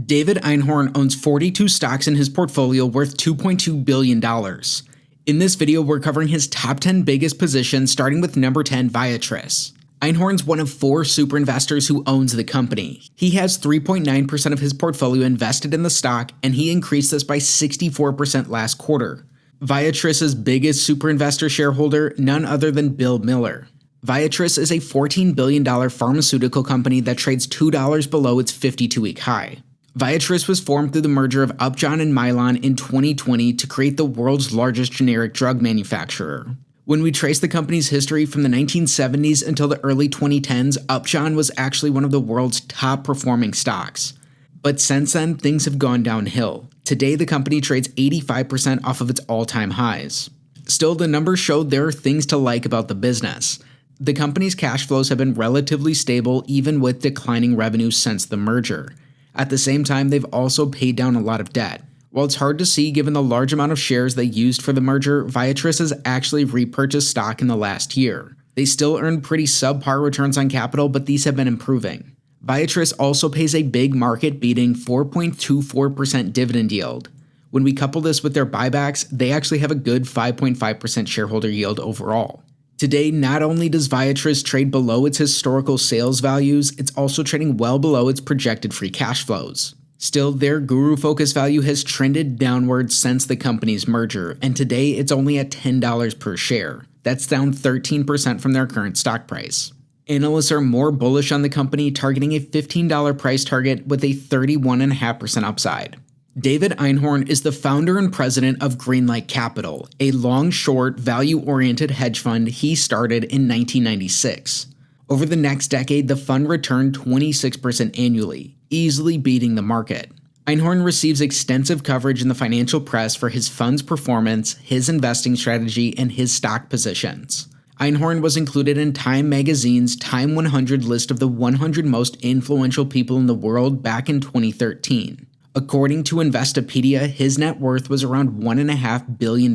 David Einhorn owns 42 stocks in his portfolio worth $2.2 billion. In this video, we're covering his top 10 biggest positions, starting with number 10, Viatris. Einhorn's one of 4 super investors who owns the company. He has 3.9% of his portfolio invested in the stock, and he increased this by 64% last quarter. Viatris's biggest super investor shareholder, none other than Bill Miller. Viatris is a $14 billion pharmaceutical company that trades $2 below its 52-week high. Viatris was formed through the merger of Upjohn and Mylan in 2020 to create the world's largest generic drug manufacturer. When we trace the company's history from the 1970s until the early 2010s, Upjohn was actually one of the world's top performing stocks. But since then, things have gone downhill. Today, the company trades 85% off of its all-time highs. Still, the numbers show there are things to like about the business. The company's cash flows have been relatively stable even with declining revenue since the merger. At the same time, they've also paid down a lot of debt. While it's hard to see given the large amount of shares they used for the merger, Viatris has actually repurchased stock in the last year. They still earn pretty subpar returns on capital, but these have been improving. Viatris also pays a big market-beating 4.24% dividend yield. When we couple this with their buybacks, they actually have a good 5.5% shareholder yield overall. Today, not only does Viatris trade below its historical sales values, it's also trading well below its projected free cash flows. Still, their guru focus value has trended downward since the company's merger, and today it's only at $10 per share. That's down 13% from their current stock price. Analysts are more bullish on the company, targeting a $15 price target with a 31.5% upside. David Einhorn is the founder and president of Greenlight Capital, a long-short, value-oriented hedge fund he started in 1996. Over the next decade, the fund returned 26% annually, easily beating the market. Einhorn receives extensive coverage in the financial press for his fund's performance, his investing strategy, and his stock positions. Einhorn was included in Time magazine's Time 100 list of the 100 most influential people in the world back in 2013. According to Investopedia, his net worth was around $1.5 billion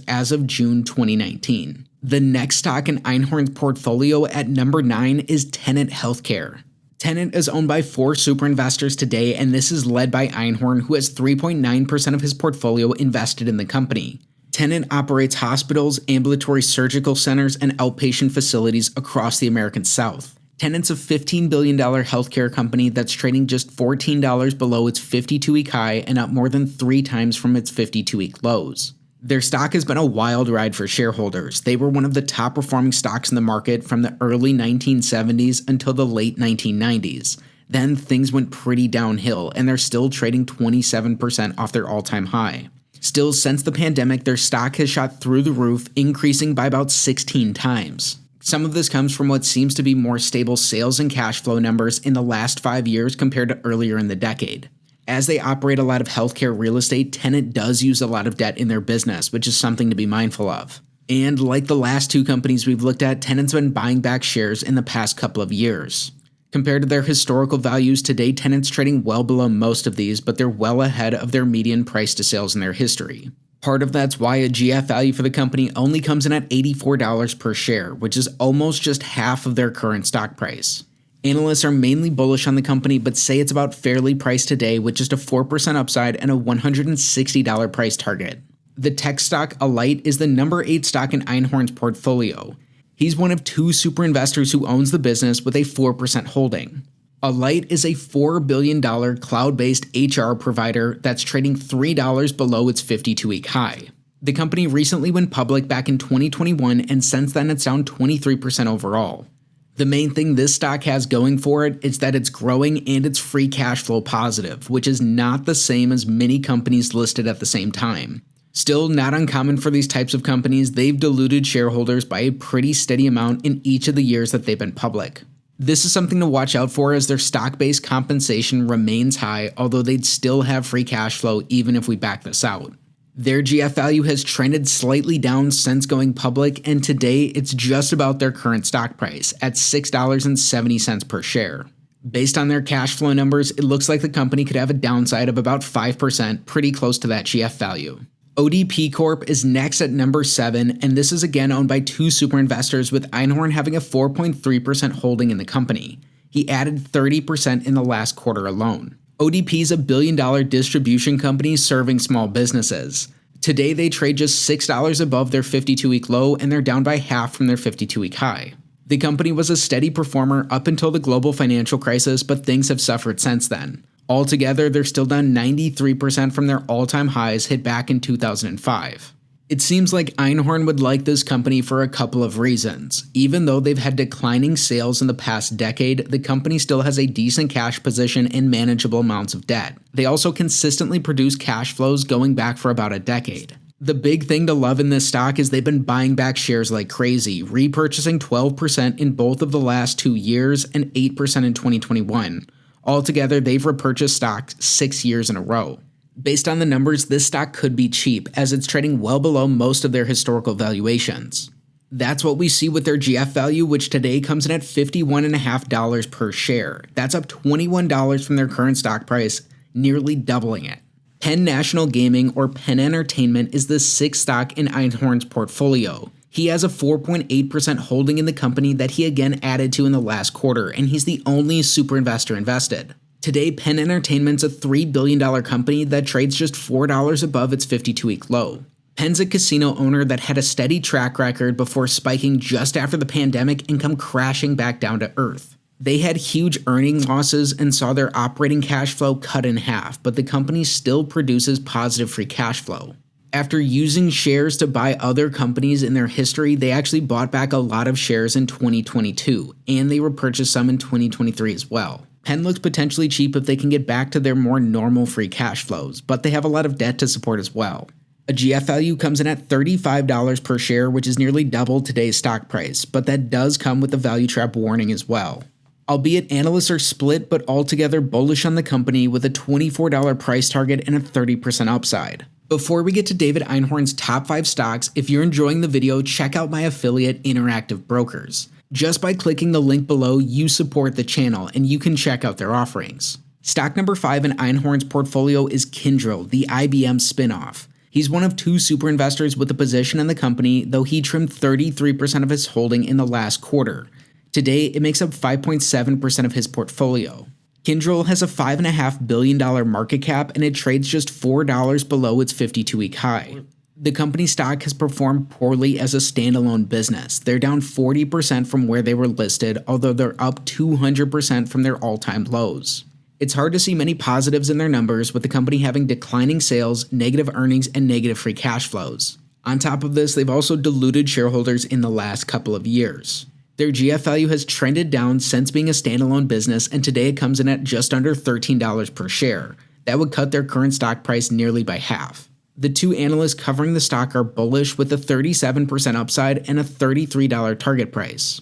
as of June 2019. The next stock in Einhorn's portfolio at number 9 is Tenant Healthcare. Tenant is owned by 4 super investors today, and this is led by Einhorn, who has 3.9% of his portfolio invested in the company. Tenant operates hospitals, ambulatory surgical centers, and outpatient facilities across the American South. Tenant's a $15 billion healthcare company that's trading just $14 below its 52-week high and up more than 3 times from its 52-week lows. Their stock has been a wild ride for shareholders. They were one of the top performing stocks in the market from the early 1970s until the late 1990s. Then things went pretty downhill, and they're still trading 27% off their all-time high. Still, since the pandemic, their stock has shot through the roof, increasing by about 16 times. Some of this comes from what seems to be more stable sales and cash flow numbers in the last 5 years compared to earlier in the decade. As they operate a lot of healthcare real estate, Tenant does use a lot of debt in their business, which is something to be mindful of. And like the last 2 companies we've looked at, Tenant's been buying back shares in the past couple of years. Compared to their historical values, today Tenant's trading well below most of these, but they're well ahead of their median price to sales in their history. Part of that's why a GF value for the company only comes in at $84 per share, which is almost just half of their current stock price. Analysts are mainly bullish on the company, but say it's about fairly priced today with just a 4% upside and a $160 price target. The tech stock Aite is the number 8 stock in Einhorn's portfolio. He's one of 2 super investors who owns the business with a 4% holding. Aite is a $4 billion cloud-based HR provider that's trading $3 below its 52-week high. The company recently went public back in 2021, and since then it's down 23% overall. The main thing this stock has going for it is that it's growing and it's free cash flow positive, which is not the same as many companies listed at the same time. Still, not uncommon for these types of companies, they've diluted shareholders by a pretty steady amount in each of the years that they've been public. This is something to watch out for as their stock-based compensation remains high, although they'd still have free cash flow even if we back this out. Their GF value has trended slightly down since going public, and today it's just about their current stock price at $6.70 per share. Based on their cash flow numbers, it looks like the company could have a downside of about 5%, pretty close to that GF value. ODP Corp is next at number 7, and this is again owned by 2 super investors, with Einhorn having a 4.3% holding in the company. He added 30% in the last quarter alone. ODP is a billion-dollar distribution company serving small businesses. Today, they trade just $6 above their 52-week low, and they're down by half from their 52-week high. The company was a steady performer up until the global financial crisis, but things have suffered since then. Altogether, they're still down 93% from their all-time highs hit back in 2005. It seems like Einhorn would like this company for a couple of reasons. Even though they've had declining sales in the past decade, the company still has a decent cash position and manageable amounts of debt. They also consistently produce cash flows going back for about a decade. The big thing to love in this stock is they've been buying back shares like crazy, repurchasing 12% in both of the last 2 years and 8% in 2021. Altogether, they've repurchased stock 6 years in a row. Based on the numbers, this stock could be cheap, as it's trading well below most of their historical valuations. That's what we see with their GF value, which today comes in at $51.50 per share. That's up $21 from their current stock price, nearly doubling it. Penn National Gaming, or Penn Entertainment, is the sixth stock in Einhorn's portfolio. He has a 4.8% holding in the company that he again added to in the last quarter, and he's the only super investor invested. Today, Penn Entertainment's a $3 billion company that trades just $4 above its 52-week low. Penn's a casino owner that had a steady track record before spiking just after the pandemic and come crashing back down to earth. They had huge earning losses and saw their operating cash flow cut in half, but the company still produces positive free cash flow. After using shares to buy other companies in their history, they actually bought back a lot of shares in 2022, and they repurchased some in 2023 as well. Penn looks potentially cheap if they can get back to their more normal free cash flows, but they have a lot of debt to support as well. A GF value comes in at $35 per share, which is nearly double today's stock price, but that does come with a value trap warning as well. Albeit analysts are split but altogether bullish on the company with a $24 price target and a 30% upside. Before we get to David Einhorn's top 5 stocks, if you're enjoying the video, check out my affiliate Interactive Brokers. Just by clicking the link below, you support the channel and you can check out their offerings. Stock number 5 in Einhorn's portfolio is KINDR, the IBM spinoff. He's one of 2 super investors with a position in the company, though he trimmed 33% of his holding in the last quarter. Today, it makes up 5.7% of his portfolio. KINDR has a $5.5 billion market cap and it trades just $4 below its 52-week high. The company stock has performed poorly as a standalone business. They're down 40% from where they were listed, although they're up 200% from their all-time lows. It's hard to see many positives in their numbers, with the company having declining sales, negative earnings, and negative free cash flows. On top of this, they've also diluted shareholders in the last couple of years. Their GF value has trended down since being a standalone business, and today it comes in at just under $13 per share. That would cut their current stock price nearly by half. The 2 analysts covering the stock are bullish with a 37% upside and a $33 target price.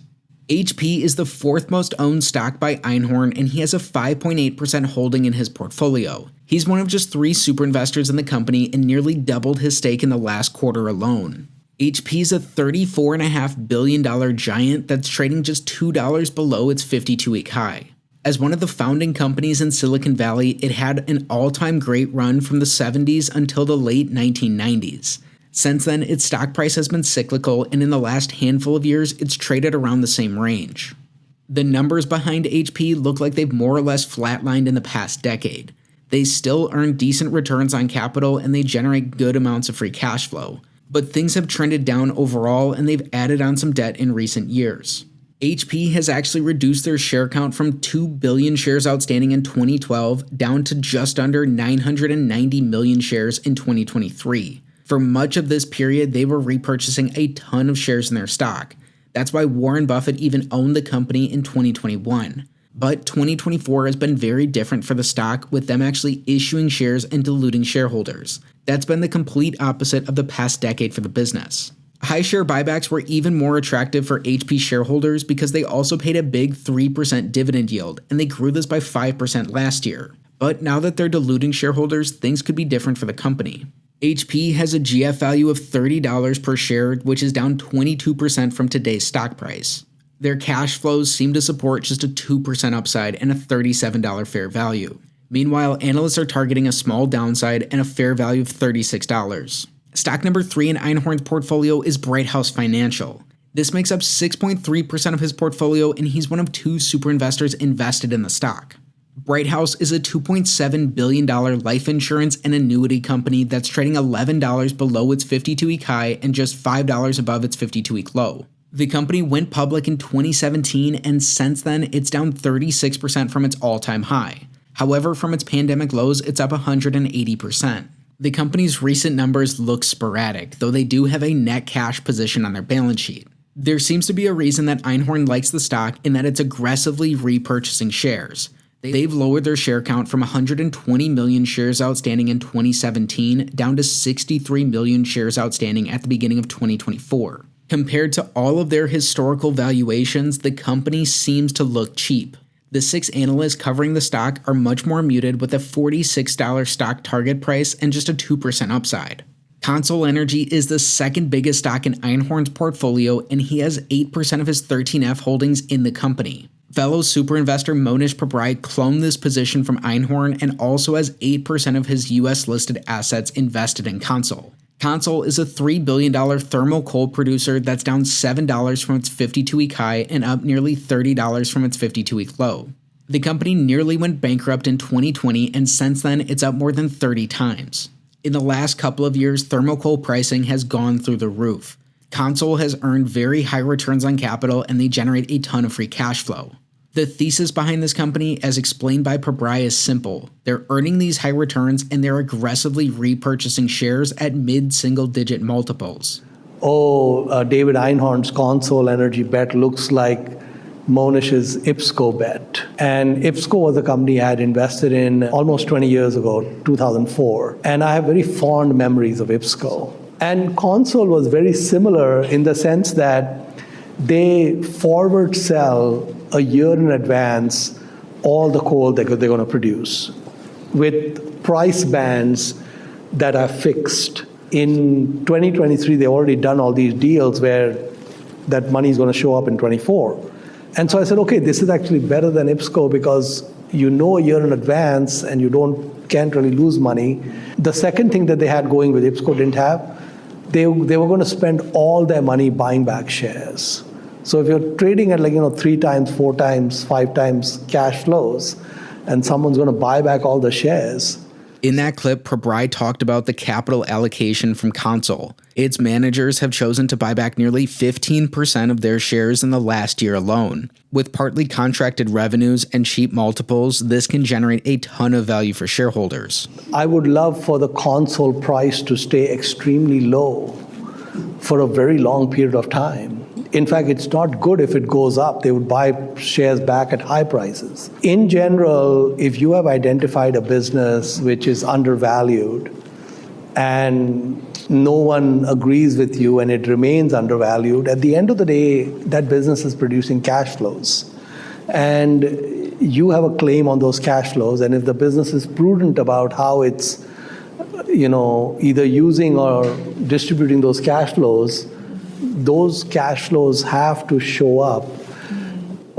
HP is the 4th most owned stock by Einhorn, and he has a 5.8% holding in his portfolio. He's one of just 3 super investors in the company and nearly doubled his stake in the last quarter alone. HP is a $34.5 billion giant that's trading just $2 below its 52-week high. As one of the founding companies in Silicon Valley, it had an all-time great run from the 70s until the late 1990s. Since then, its stock price has been cyclical, and in the last handful of years, it's traded around the same range. The numbers behind HP look like they've more or less flatlined in the past decade. They still earn decent returns on capital and they generate good amounts of free cash flow. But things have trended down overall and they've added on some debt in recent years. HP has actually reduced their share count from 2 billion shares outstanding in 2012 down to just under 990 million shares in 2023. For much of this period, they were repurchasing a ton of shares in their stock. That's why Warren Buffett even owned the company in 2021. But 2024 has been very different for the stock, with them actually issuing shares and diluting shareholders. That's been the complete opposite of the past decade for the business. High share buybacks were even more attractive for HP shareholders because they also paid a big 3% dividend yield, and they grew this by 5% last year. But now that they're diluting shareholders, things could be different for the company. HP has a GF value of $30 per share, which is down 22% from today's stock price. Their cash flows seem to support just a 2% upside and a $37 fair value. Meanwhile, analysts are targeting a small downside and a fair value of $36. Stock number 3 in Einhorn's portfolio is Brighthouse Financial. This makes up 6.3% of his portfolio, and he's one of 2 super investors invested in the stock. Brighthouse is a $2.7 billion life insurance and annuity company that's trading $11 below its 52-week high and just $5 above its 52-week low. The company went public in 2017, and since then, it's down 36% from its all-time high. However, from its pandemic lows, it's up 180%. The company's recent numbers look sporadic, though they do have a net cash position on their balance sheet. There seems to be a reason that Einhorn likes the stock in that it's aggressively repurchasing shares. They've lowered their share count from 120 million shares outstanding in 2017 down to 63 million shares outstanding at the beginning of 2024. Compared to all of their historical valuations, the company seems to look cheap. The 6 analysts covering the stock are much more muted, with a $46 stock target price and just a 2% upside. Consol Energy is the second biggest stock in Einhorn's portfolio, and he has 8% of his 13F holdings in the company. Fellow super investor Monish Pabrai cloned this position from Einhorn and also has 8% of his US-listed assets invested in Consol. Consol is a $3 billion thermal coal producer that's down $7 from its 52-week high and up nearly $30 from its 52-week low. The company nearly went bankrupt in 2020, and since then it's up more than 30 times. In the last couple of years, thermal coal pricing has gone through the roof. Consol has earned very high returns on capital, and they generate a ton of free cash flow. The thesis behind this company, as explained by Pabrai, is simple. They're earning these high returns, and they're aggressively repurchasing shares at mid-single-digit multiples. David Einhorn's Consol Energy bet looks like Monish's IPSCO bet. And IPSCO was a company I had invested in almost 20 years ago, 2004. And I have very fond memories of IPSCO. And Consol was very similar in the sense that they forward sell a year in advance all the coal that they're going to produce with price bands that are fixed. In 2023, they've already done all these deals where that money is going to show up in 24. And so I said, okay, this is actually better than IPSCO because you know a year in advance and you can't really lose money. The second thing that they had going with IPSCO didn't have, they were going to spend all their money buying back shares. So if you're trading at 3 times, 4 times, 5 times cash flows, and someone's going to buy back all the shares. In that clip, Pabrai talked about the capital allocation from Consol. Its managers have chosen to buy back nearly 15% of their shares in the last year alone. With partly contracted revenues and cheap multiples, this can generate a ton of value for shareholders. I would love for the Consol price to stay extremely low for a very long period of time. In fact, it's not good if it goes up. They would buy shares back at high prices. In general, if you have identified a business which is undervalued and no one agrees with you and it remains undervalued, at the end of the day, that business is producing cash flows. And you have a claim on those cash flows. And if the business is prudent about how it's, either using or distributing those cash flows have to show up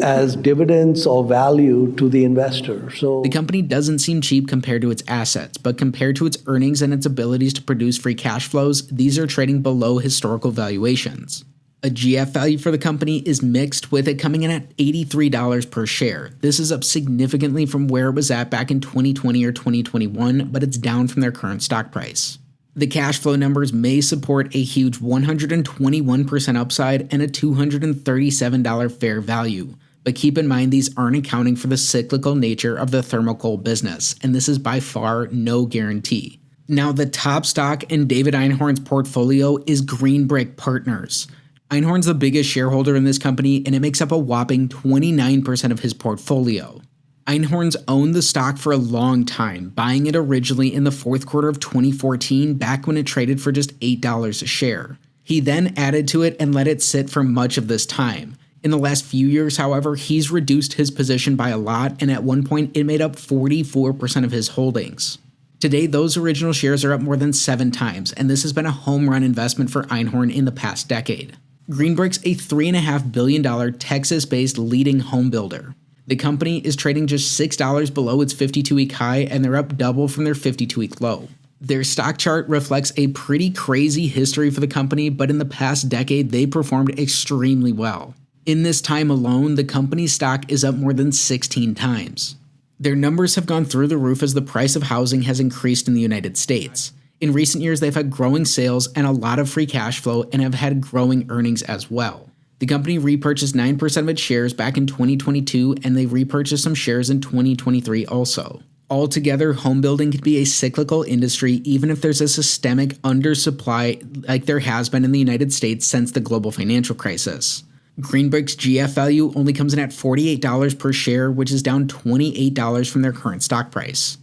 as dividends or value to the investor. So the company doesn't seem cheap compared to its assets, but compared to its earnings and its abilities to produce free cash flows, these are trading below historical valuations. A GF value for the company is mixed, with it coming in at $83 per share. This is up significantly from where it was at back in 2020 or 2021, but it's down from their current stock price. The cash flow numbers may support a huge 121% upside and a $237 fair value. But keep in mind, these aren't accounting for the cyclical nature of the thermal coal business, and this is by far no guarantee. Now, the top stock in David Einhorn's portfolio is Green Brick Partners. Einhorn's the biggest shareholder in this company, and it makes up a whopping 29% of his portfolio. Einhorn's owned the stock for a long time, buying it originally in the fourth quarter of 2014, back when it traded for just $8 a share. He then added to it and let it sit for much of this time. In the last few years, however, he's reduced his position by a lot, and at one point it made up 44% of his holdings. Today, those original shares are up more than 7 times, and this has been a home run investment for Einhorn in the past decade. Green Brick's a $3.5 billion Texas-based leading home builder. The company is trading just $6 below its 52-week high, and they're up double from their 52-week low. Their stock chart reflects a pretty crazy history for the company, but in the past decade, they performed extremely well. In this time alone, the company's stock is up more than 16 times. Their numbers have gone through the roof as the price of housing has increased in the United States. In recent years, they've had growing sales and a lot of free cash flow and have had growing earnings as well. The company repurchased 9% of its shares back in 2022, and they repurchased some shares in 2023 also. Altogether, home building could be a cyclical industry even if there's a systemic undersupply like there has been in the United States since the global financial crisis. Green Brick's GF value only comes in at $48 per share, which is down $28 from their current stock price.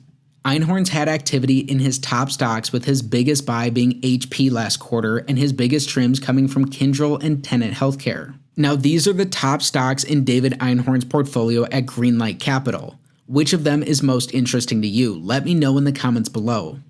Einhorn's had activity in his top stocks, with his biggest buy being HP last quarter and his biggest trims coming from KINDR and Tenant healthcare. Now, these are the top stocks in David Einhorn's portfolio at Greenlight Capital. Which of them is most interesting to you? Let me know in the comments below.